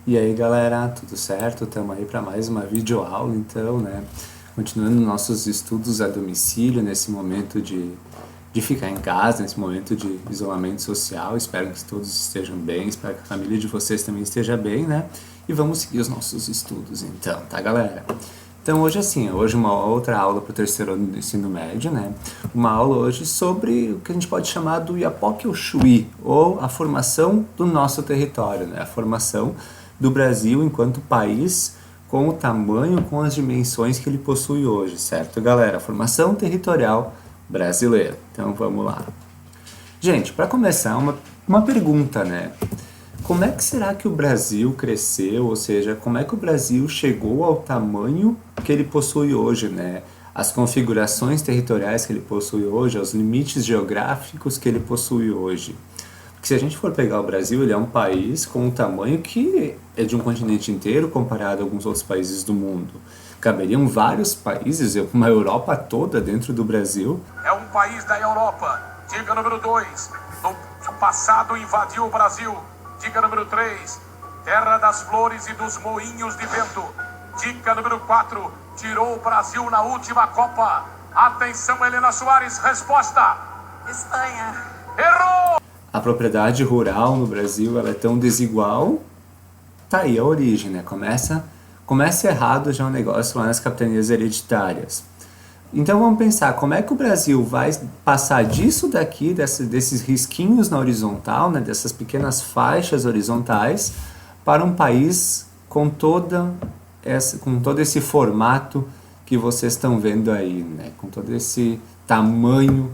E aí galera, tudo certo? Estamos aí para mais uma videoaula então, né? Continuando nossos estudos a domicílio nesse momento de ficar em casa, nesse momento de isolamento social. Espero que todos estejam bem, espero que a família de vocês também esteja bem, né? E vamos seguir os nossos estudos então, tá galera? Então hoje hoje uma outra aula para o terceiro ano do ensino médio, né? Uma aula hoje sobre o que a gente pode chamar do Iapoque Ushuí, ou a formação do nosso território, né? A formação do Brasil enquanto país com o tamanho, com as dimensões que ele possui hoje, certo galera? A formação territorial brasileira. Então vamos lá. Gente, para começar, uma pergunta, né? Como é que será que o Brasil cresceu, ou seja, como é que o Brasil chegou ao tamanho que ele possui hoje, né? As configurações territoriais que ele possui hoje, os limites geográficos que ele possui hoje. Porque se a gente for pegar o Brasil, ele é um país com um tamanho que é de um continente inteiro comparado a alguns outros países do mundo. Caberiam vários países, uma Europa toda dentro do Brasil. É um país da Europa. Dica número 2. No passado invadiu o Brasil. Dica número 3, terra das flores e dos moinhos de vento. Dica número 4, tirou o Brasil na última Copa. Atenção, Helena Soares, resposta. Espanha. Errou! A propriedade rural no Brasil ela é tão desigual, tá aí a origem, né? Começa errado já um negócio lá nas capitanias hereditárias. Então vamos pensar, como é que o Brasil vai passar disso daqui, desses risquinhos na horizontal, né, dessas pequenas faixas horizontais, para um país com todo esse formato que vocês estão vendo aí, né, com todo esse tamanho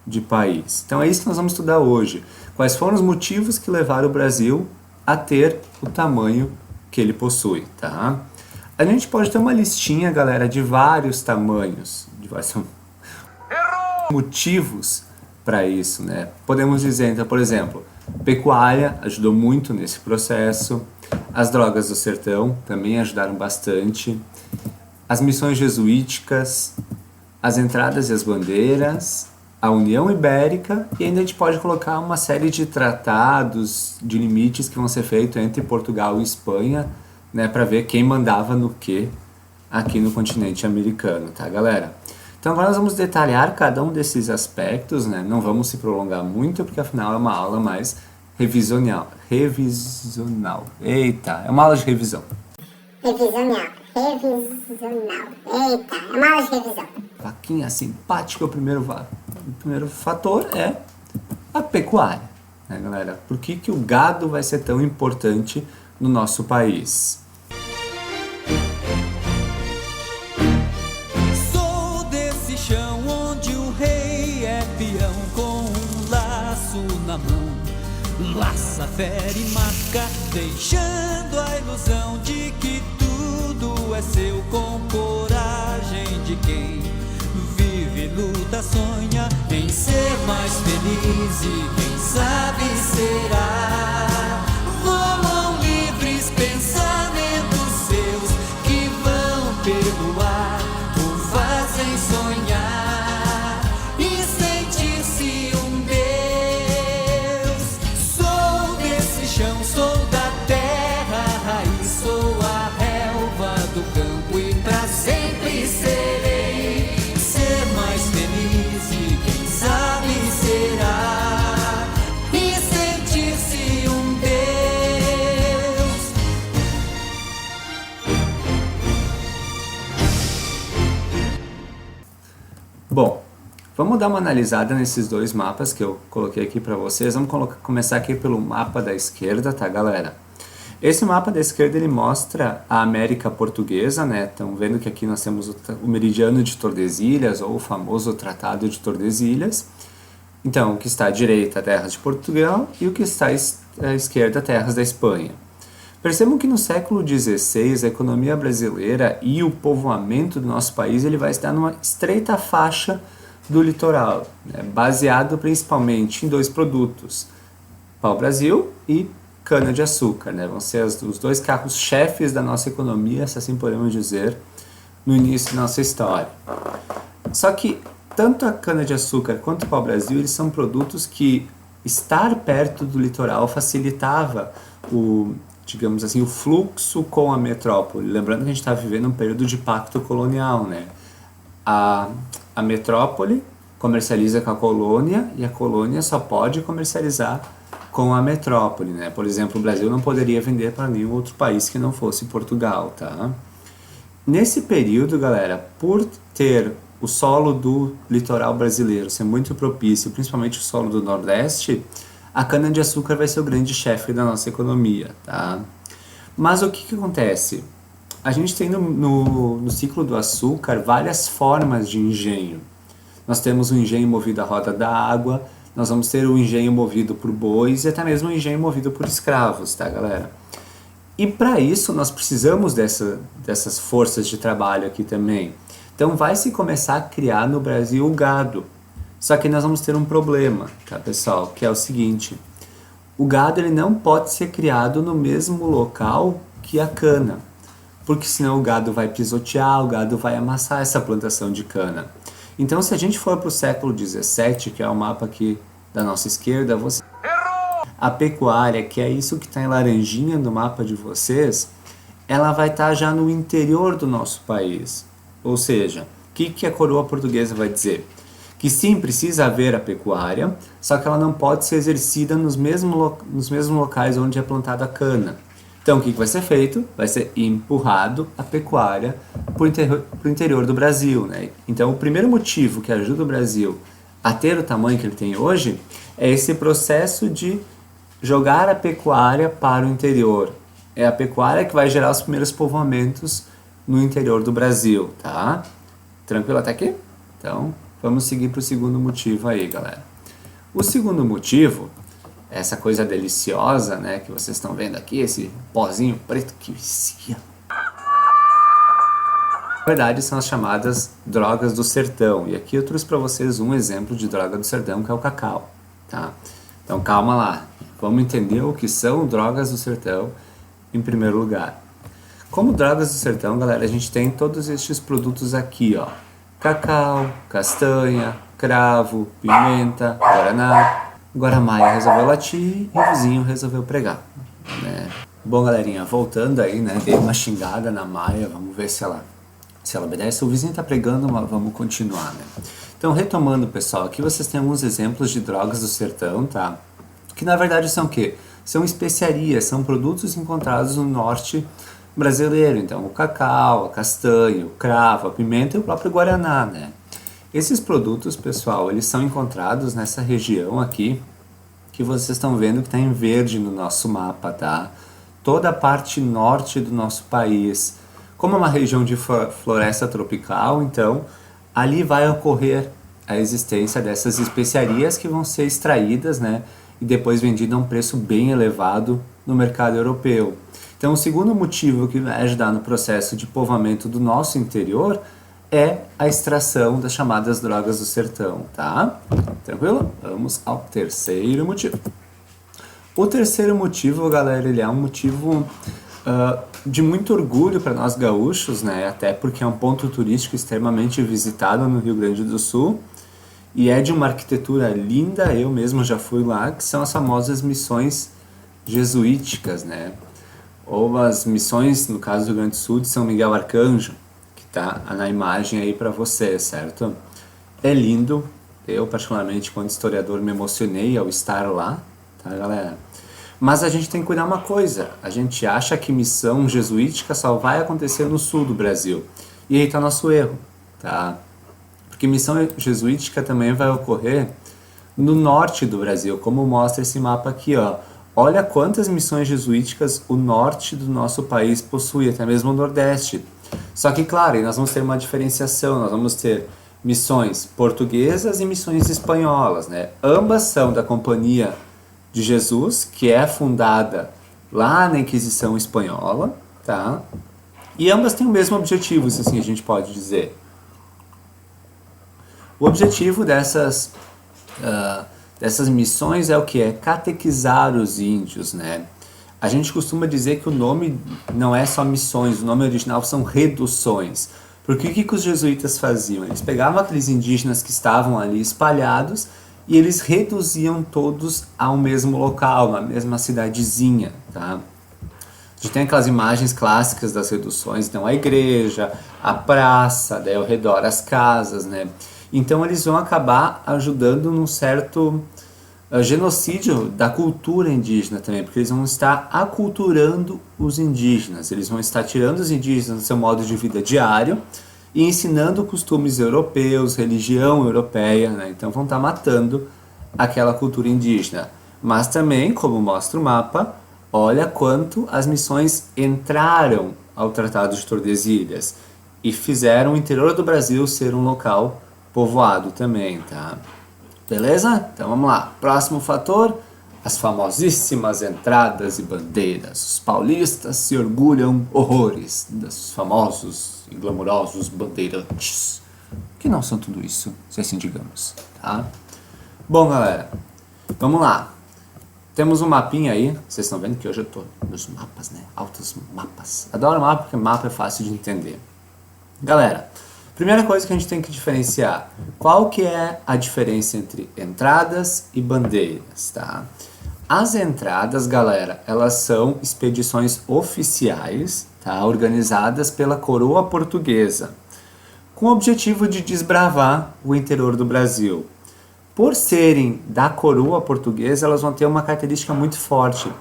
de país. Então é isso que nós vamos estudar hoje. Quais foram os motivos que levaram o Brasil a ter o tamanho que ele possui, tá? A gente pode ter uma listinha, galera, de vários tamanhos, de vários motivos para isso, né? Podemos dizer, então, por exemplo, pecuária ajudou muito nesse processo, as drogas do sertão também ajudaram bastante, as missões jesuíticas, as entradas e as bandeiras, a União Ibérica, e ainda a gente pode colocar uma série de tratados, de limites que vão ser feitos entre Portugal e Espanha, né, para ver quem mandava no que aqui no continente americano, tá galera? Então agora nós vamos detalhar cada um desses aspectos, né? Não vamos se prolongar muito, porque afinal é uma aula mais revisional. Eita, é uma aula de revisão. Revisional. Eita, é uma aula de revisão. Vaquinha simpática, o primeiro fator é a pecuária, né galera? Por que o gado vai ser tão importante no nosso país? Sou desse chão onde o rei é peão com um laço na mão. Laça, fere e marca, deixando a ilusão de que tudo é seu, com coragem de quem vive, luta, sonha em ser mais feliz e quem sabe será. Voam livres pensamentos seus que vão perdoar ou fazem sonhar e sentir-se um Deus. Sou desse chão, sou da terra raiz, sou a relva do campo e pra sempre serei. Ser mais feliz e quem sabe será e sentir-se um Deus. Bom, vamos dar uma analisada nesses dois mapas que eu coloquei aqui para vocês. Vamos começar aqui pelo mapa da esquerda, tá galera? Esse mapa da esquerda ele mostra a América Portuguesa, né? Estão vendo que aqui nós temos o meridiano de Tordesilhas, ou o famoso Tratado de Tordesilhas. Então, o que está à direita, terras de Portugal, e o que está à esquerda, terras da Espanha. Percebam que no século XVI, a economia brasileira e o povoamento do nosso país ele vai estar numa estreita faixa do litoral, né? Baseado principalmente em dois produtos, pau-brasil e cana-de-açúcar, né? Vão ser os dois carros-chefes da nossa economia, se assim podemos dizer, no início da nossa história. Só que tanto a cana-de-açúcar quanto o pau-brasil, eles são produtos que estar perto do litoral facilitava digamos assim, o fluxo com a metrópole. Lembrando que a gente está vivendo um período de pacto colonial, né? A metrópole comercializa com a colônia e a colônia só pode comercializar com a metrópole, né? Por exemplo, o Brasil não poderia vender para nenhum outro país que não fosse Portugal, tá? Nesse período, galera, por ter o solo do litoral brasileiro ser muito propício, principalmente o solo do Nordeste, a cana-de-açúcar vai ser o grande chefe da nossa economia, tá? Mas o que acontece? A gente tem no ciclo do açúcar várias formas de engenho. Nós temos o engenho movido à roda da água, nós vamos ter o engenho movido por bois e até mesmo o engenho movido por escravos, tá, galera? E para isso nós precisamos dessas forças de trabalho aqui também. Então vai se começar a criar no Brasil o gado. Só que nós vamos ter um problema, tá, pessoal? Que é o seguinte: o gado ele não pode ser criado no mesmo local que a cana, porque senão o gado vai pisotear, o gado vai amassar essa plantação de cana. Então, se a gente for para o século XVII, que é o mapa aqui da nossa esquerda, a pecuária, que é isso que está em laranjinha no mapa de vocês, ela vai estar já no interior do nosso país. Ou seja, o que a coroa portuguesa vai dizer? Que sim, precisa haver a pecuária, só que ela não pode ser exercida nos mesmos locais onde é plantada a cana. Então, o que vai ser feito? Vai ser empurrado a pecuária para o interior do Brasil, né? Então, o primeiro motivo que ajuda o Brasil a ter o tamanho que ele tem hoje é esse processo de jogar a pecuária para o interior. É a pecuária que vai gerar os primeiros povoamentos no interior do Brasil, tá? Tranquilo até aqui? Então, vamos seguir para o segundo motivo aí, galera. O segundo motivo, essa coisa deliciosa, né, que vocês estão vendo aqui, esse pozinho preto que vicia. Na verdade, são as chamadas drogas do sertão. E aqui eu trouxe para vocês um exemplo de droga do sertão, que é o cacau, tá? Então, calma lá. Vamos entender o que são drogas do sertão em primeiro lugar. Como drogas do sertão, galera, a gente tem todos estes produtos aqui, ó. Cacau, castanha, cravo, pimenta, guaraná. Agora a Maia resolveu latir e o vizinho resolveu pregar, né? Bom, galerinha, voltando aí, né? Dei uma xingada na Maia, vamos ver se ela obedece. O vizinho tá pregando, mas vamos continuar, né? Então, retomando, pessoal, aqui vocês têm alguns exemplos de drogas do sertão, tá? Que na verdade são o quê? São especiarias, são produtos encontrados no norte brasileiro. Então, o cacau, a castanha, o cravo, a pimenta e o próprio guaraná, né? Esses produtos, pessoal, eles são encontrados nessa região aqui, que vocês estão vendo que está em verde no nosso mapa, tá? Toda a parte norte do nosso país. Como é uma região de floresta tropical, então, ali vai ocorrer a existência dessas especiarias que vão ser extraídas, né? E depois vendidas a um preço bem elevado no mercado europeu. Então, o segundo motivo que vai ajudar no processo de povoamento do nosso interior é a extração das chamadas drogas do sertão, tá? Tranquilo? Vamos ao terceiro motivo. O terceiro motivo, galera, ele é um motivo de muito orgulho para nós gaúchos, né? Até porque é um ponto turístico extremamente visitado no Rio Grande do Sul e é de uma arquitetura linda, eu mesmo já fui lá, que são as famosas missões jesuíticas, né? Ou as missões, no caso do Rio Grande do Sul, de São Miguel Arcanjo, tá na imagem aí para você, certo? É lindo, eu particularmente quando historiador me emocionei ao estar lá, tá, galera? Mas a gente tem que cuidar uma coisa, a gente acha que missão jesuítica só vai acontecer no sul do Brasil, e aí tá nosso erro, tá? Porque missão jesuítica também vai ocorrer no norte do Brasil, como mostra esse mapa aqui, ó. Olha quantas missões jesuíticas o norte do nosso país possui, até mesmo o nordeste. Só que, claro, nós vamos ter uma diferenciação, nós vamos ter missões portuguesas e missões espanholas, né? Ambas são da Companhia de Jesus, que é fundada lá na Inquisição Espanhola, tá? E ambas têm o mesmo objetivo, se assim a gente pode dizer. O objetivo dessas missões é o que? É catequizar os índios, né? A gente costuma dizer que o nome não é só missões, o nome original são reduções. Porque o que os jesuítas faziam? Eles pegavam aqueles indígenas que estavam ali espalhados e eles reduziam todos ao mesmo local, na mesma cidadezinha, tá? A gente tem aquelas imagens clássicas das reduções, então a igreja, a praça, daí ao redor as casas, né? Então eles vão acabar ajudando num certo genocídio da cultura indígena também, porque eles vão estar aculturando os indígenas, eles vão estar tirando os indígenas do seu modo de vida diário e ensinando costumes europeus, religião europeia, né? Então vão estar matando aquela cultura indígena. Mas também, como mostra o mapa, olha quanto as missões entraram ao Tratado de Tordesilhas e fizeram o interior do Brasil ser um local povoado também, tá? Beleza? Então vamos lá. Próximo fator, as famosíssimas entradas e bandeiras. Os paulistas se orgulham horrores dos famosos e glamurosos bandeirantes, que não são tudo isso, se assim digamos, tá? Bom, galera, vamos lá. Temos um mapinha aí, vocês estão vendo que hoje eu tô nos mapas, né? Altos mapas. Adoro mapa porque mapa é fácil de entender. Galera, primeira coisa que a gente tem que diferenciar, qual que é a diferença entre entradas e bandeiras, tá? As entradas, galera, elas são expedições oficiais, tá? Organizadas pela coroa portuguesa, com o objetivo de desbravar o interior do Brasil. Por serem da coroa portuguesa, elas vão ter uma característica muito forte.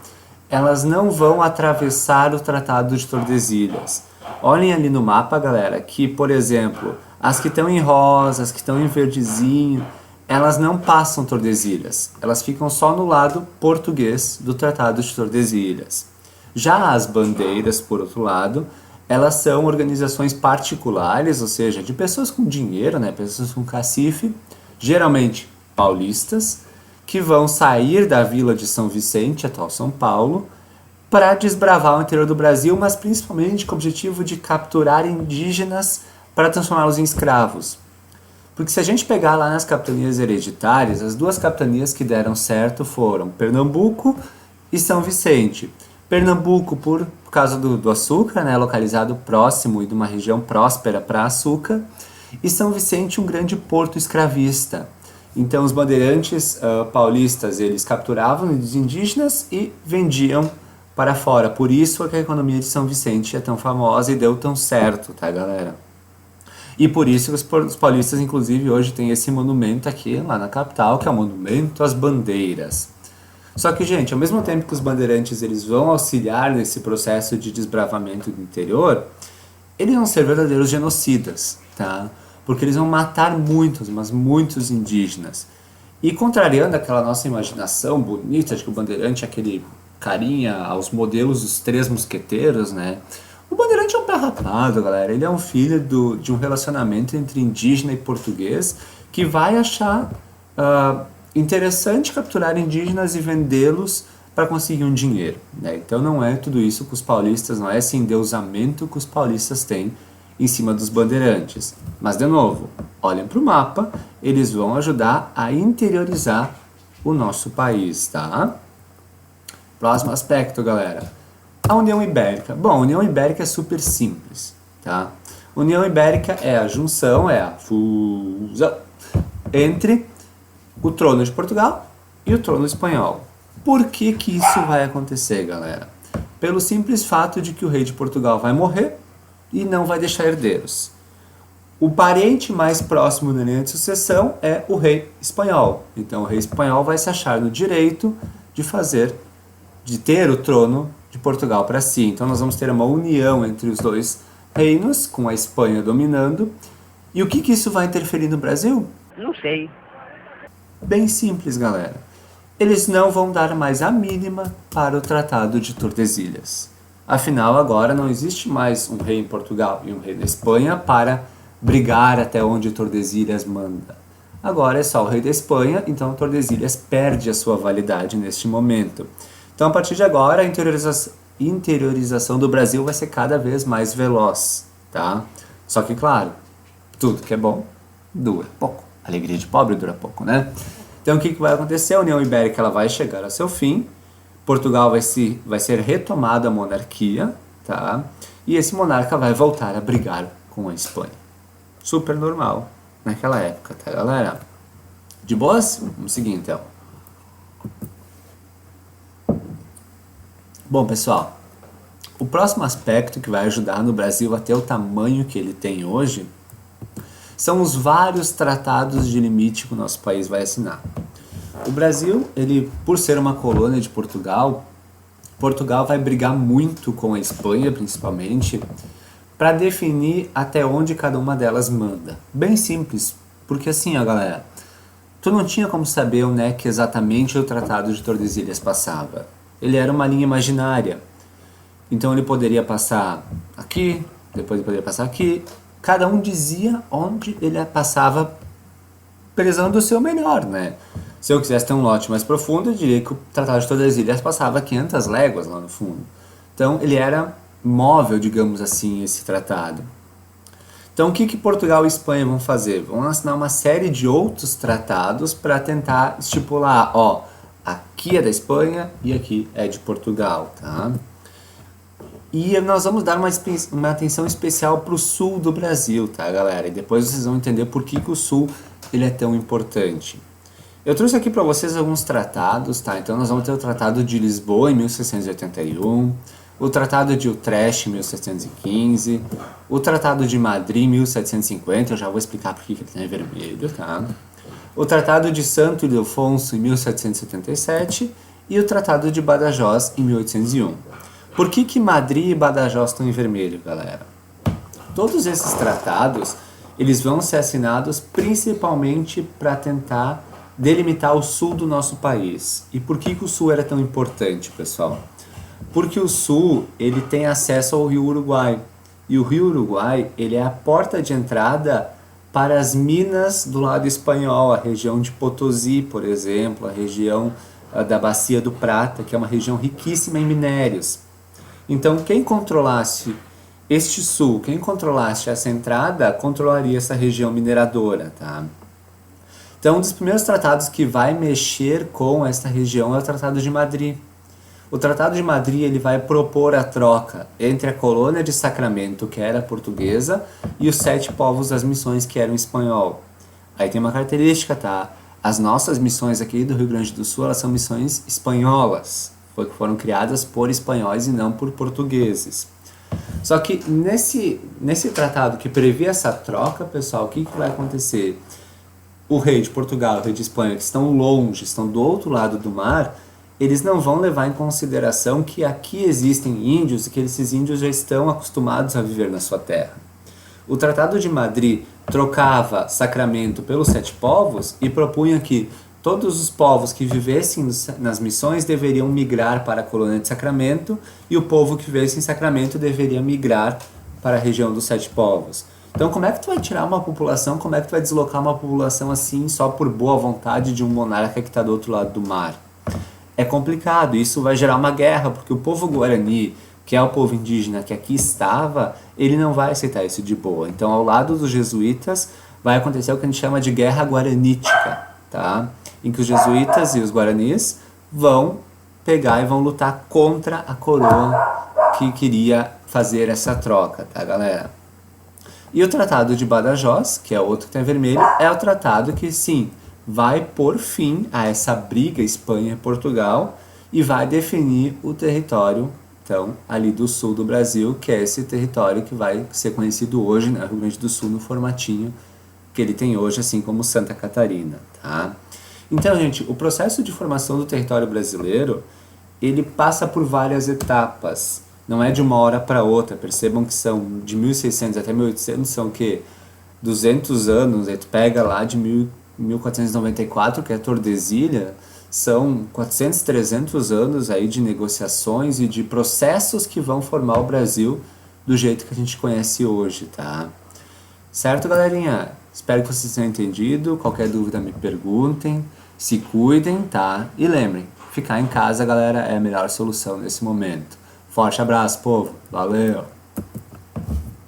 Elas não vão atravessar o Tratado de Tordesilhas. Olhem ali no mapa, galera, que, por exemplo, as que estão em rosa, as que estão em verdezinho, elas não passam Tordesilhas. Elas ficam só no lado português do Tratado de Tordesilhas. Já as bandeiras, por outro lado, elas são organizações particulares, ou seja, de pessoas com dinheiro, né, pessoas com cacife, geralmente paulistas, que vão sair da vila de São Vicente, atual São Paulo, para desbravar o interior do Brasil, mas principalmente com o objetivo de capturar indígenas para transformá-los em escravos. Porque se a gente pegar lá nas capitanias hereditárias, as duas capitanias que deram certo foram Pernambuco e São Vicente. Pernambuco por causa do açúcar, né, localizado próximo e de uma região próspera para açúcar, e São Vicente um grande porto escravista. Então os bandeirantes paulistas, eles capturavam os indígenas e vendiam para fora. Por isso é que a economia de São Vicente é tão famosa e deu tão certo, tá, galera? E por isso que os paulistas, inclusive, hoje tem esse monumento aqui, lá na capital, que é o Monumento às Bandeiras. Só que, gente, ao mesmo tempo que os bandeirantes eles vão auxiliar nesse processo de desbravamento do interior, eles vão ser verdadeiros genocidas, tá? Porque eles vão matar muitos, mas muitos indígenas. E contrariando aquela nossa imaginação bonita de que o bandeirante é aquele carinha aos modelos dos Três Mosqueteiros, né? O bandeirante é um pé rapado, galera. Ele é um filho de um relacionamento entre indígena e português que vai achar interessante capturar indígenas e vendê-los para conseguir um dinheiro, né? Então não é tudo isso que os paulistas, não é esse endeusamento que os paulistas têm em cima dos bandeirantes. Mas, de novo, olhem para o mapa, eles vão ajudar a interiorizar o nosso país, tá? Próximo aspecto, galera. A União Ibérica. Bom, a União Ibérica é super simples, tá? União Ibérica é a junção, é a fusão entre o trono de Portugal e o trono espanhol. Por que que isso vai acontecer, galera? Pelo simples fato de que o rei de Portugal vai morrer e não vai deixar herdeiros. O parente mais próximo da linha de sucessão é o rei espanhol. Então o rei espanhol vai se achar no direito de ter o trono de Portugal para si. Então nós vamos ter uma união entre os dois reinos, com a Espanha dominando. E o que que isso vai interferir no Brasil? Não sei. Bem simples, galera. Eles não vão dar mais a mínima para o Tratado de Tordesilhas. Afinal, agora não existe mais um rei em Portugal e um rei na Espanha para brigar até onde Tordesilhas manda. Agora é só o rei da Espanha, então Tordesilhas perde a sua validade neste momento. Então, a partir de agora, a interiorização do Brasil vai ser cada vez mais veloz, tá? Só que, claro, tudo que é bom dura pouco. A alegria de pobre dura pouco, né? Então, o que vai acontecer? A União Ibérica ela vai chegar ao seu fim, Portugal vai ser retomada a monarquia, tá? E esse monarca vai voltar a brigar com a Espanha. Super normal naquela época, tá, galera? De boas? Vamos seguir, então. Bom, pessoal, O próximo aspecto que vai ajudar no Brasil a ter o tamanho que ele tem hoje são os vários tratados de limite que o nosso país vai assinar. O Brasil, ele, por ser uma colônia de Portugal, Portugal vai brigar muito com a Espanha, principalmente, para definir até onde cada uma delas manda. Bem simples, porque assim, ó, galera, tu não tinha como saber onde é que exatamente o Tratado de Tordesilhas passava. Ele era uma linha imaginária. Então ele poderia passar aqui, depois ele poderia passar aqui. Cada um dizia onde ele passava, prezando o seu melhor, né? Se eu quisesse ter um lote mais profundo, eu diria que o Tratado de Tordesilhas passava 500 léguas lá no fundo. Então ele era móvel, digamos assim, esse tratado. Então o que Portugal e Espanha vão fazer? Vão assinar uma série de outros tratados para tentar estipular, ó, aqui é da Espanha e aqui é de Portugal, tá? E nós vamos dar uma atenção especial para o sul do Brasil, tá, galera? E depois vocês vão entender por que o sul ele é tão importante. Eu trouxe aqui para vocês alguns tratados, tá? Então nós vamos ter o Tratado de Lisboa em 1681, o Tratado de Utrecht em 1715, o Tratado de Madrid em 1750, eu já vou explicar por que ele está em vermelho, tá? O Tratado de Santo Ildefonso em 1777 e o Tratado de Badajoz em 1801. Por que Madrid e Badajoz estão em vermelho, galera? Todos esses tratados, eles vão ser assinados principalmente para tentar delimitar o sul do nosso país. E por que o sul era tão importante, pessoal? Porque o sul, ele tem acesso ao rio Uruguai. E o rio Uruguai, ele é a porta de entrada para as minas do lado espanhol, a região de Potosí, por exemplo, a região da Bacia do Prata, que é uma região riquíssima em minérios. Então, quem controlasse este sul, quem controlasse essa entrada, controlaria essa região mineradora, tá? Então, um dos primeiros tratados que vai mexer com essa região é o Tratado de Madrid. O Tratado de Madrid ele vai propor a troca entre a colônia de Sacramento, que era portuguesa, e os 7 povos das missões, que eram espanhol. Aí tem uma característica, tá? As nossas missões aqui do Rio Grande do Sul, elas são missões espanholas, foram criadas por espanhóis e não por portugueses. Só que nesse tratado que prevê essa troca, pessoal, o que vai acontecer? O rei de Portugal e o rei de Espanha, que estão longe, estão do outro lado do mar, eles não vão levar em consideração que aqui existem índios e que esses índios já estão acostumados a viver na sua terra. O Tratado de Madrid trocava Sacramento pelos 7 povos e propunha que todos os povos que vivessem nas missões deveriam migrar para a colônia de Sacramento e o povo que vivesse em Sacramento deveria migrar para a região dos 7 povos. Então como é que tu vai tirar uma população, como é que tu vai deslocar uma população assim só por boa vontade de um monarca que está do outro lado do mar? É complicado, isso vai gerar uma guerra, porque o povo Guarani, que é o povo indígena que aqui estava, ele não vai aceitar isso de boa. Então ao lado dos jesuítas vai acontecer o que a gente chama de guerra guaranítica, tá? Em que os jesuítas e os guaranis vão pegar e vão lutar contra a coroa que queria fazer essa troca, tá, galera? E o Tratado de Badajoz, que é outro que tem vermelho, é o tratado que, sim, vai pôr fim a essa briga Espanha e Portugal e vai definir o território, então, ali do sul do Brasil, que é esse território que vai ser conhecido hoje, né, Rio Grande do Sul, no formatinho que ele tem hoje, assim como Santa Catarina, tá? Então, gente, o processo de formação do território brasileiro, ele passa por várias etapas. Não é de uma hora para outra. Percebam que são de 1600 até 1800, são o quê? 200 anos. Aí tu pega lá de 1494, que é Tordesilha, são 400, 300 anos aí de negociações e de processos que vão formar o Brasil do jeito que a gente conhece hoje, tá? Certo, galerinha? Espero que vocês tenham entendido. Qualquer dúvida me perguntem. Se cuidem, tá? E lembrem, ficar em casa, galera, é a melhor solução nesse momento. Forte abraço, povo. Valeu!